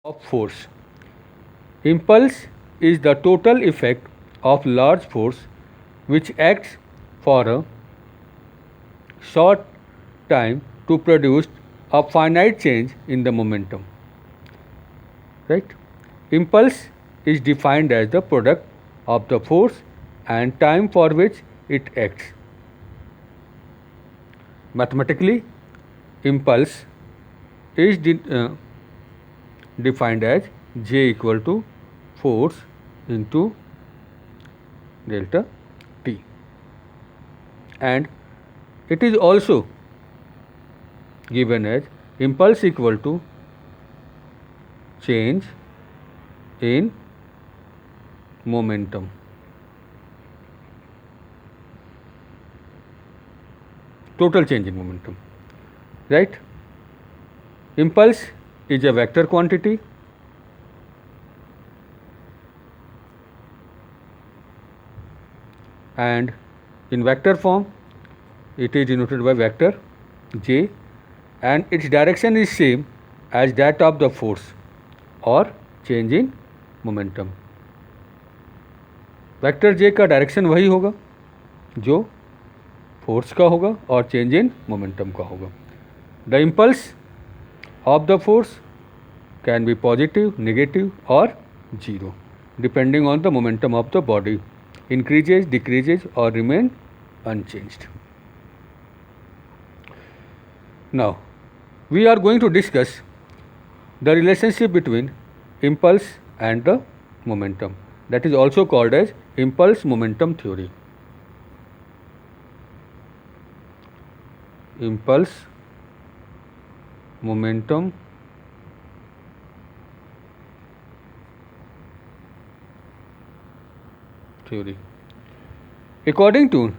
of force. Impulse is the total effect of large force which acts for a short time to produce a finite change in the momentum. Right? Impulse is defined as the product of the force and time for which it acts. Mathematically, impulse is defined as J equal to force into delta T, and it is also given as impulse equal to change in momentum. Total change in momentum. Right? Impulse is a vector quantity and in vector form it is denoted by vector J and its direction is same as that of the force or change in momentum. Vector J का direction वही होगा जो force का होगा और change in momentum का होगा. The impulse of the force can be positive, negative or zero depending on the momentum of the body, increases, decreases or remain unchanged. Now we are going to discuss the relationship between impulse and the momentum, that is also called as impulse momentum theory. Impulse momentum theory. According to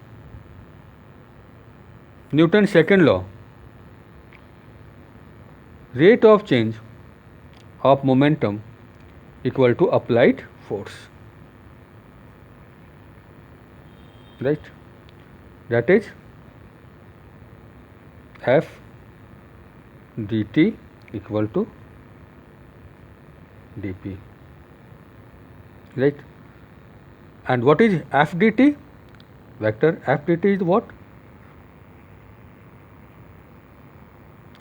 Newton's second law, rate of change of momentum equal to applied force. Right? That is F dt equal to dp. Right? And what is F dt? Vector F dt is what?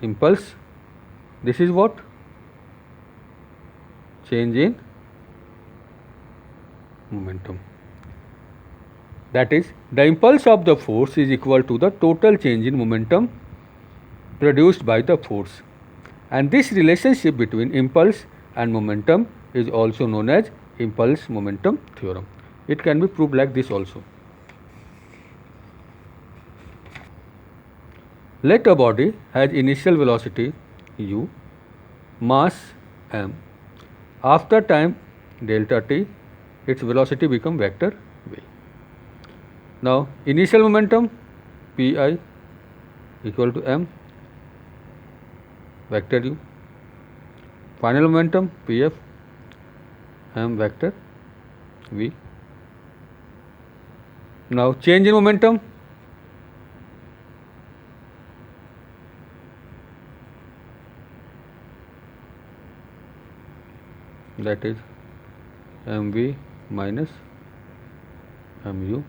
Impulse. This is what? Change in momentum. That is, the impulse of the force is equal to the total change in momentum produced by the force. And this relationship between impulse and momentum is also known as impulse momentum theorem. It can be proved like this also. Let a body has initial velocity u, mass m. After time delta t, its velocity become vector v. Now initial momentum pi equal to m vector u. Final momentum pf m vector v. Now change in momentum that is mv minus mu.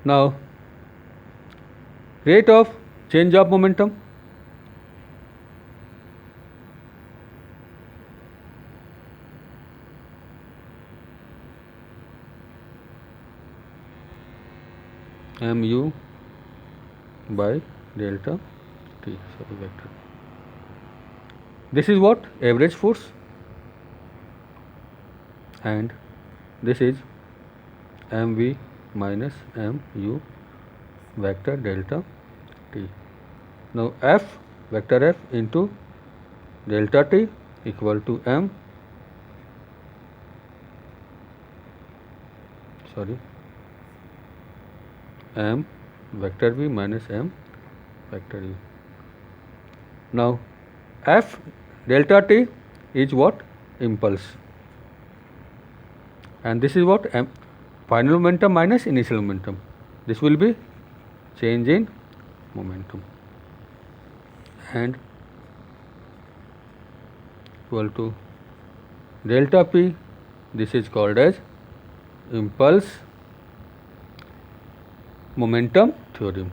Now rate of change of momentum mu by delta t, vector. This is what? Average force, and this is mv minus mu vector delta t. Now F vector F into delta t equal to m vector v minus m vector u. Now F delta t is what? Impulse, and this is what? Final momentum minus initial momentum. This will be change in momentum. and equal to delta p. This is called as impulse momentum theorem.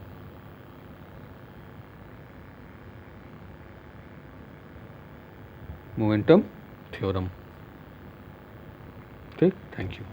Momentum theorem. Okay, thank you.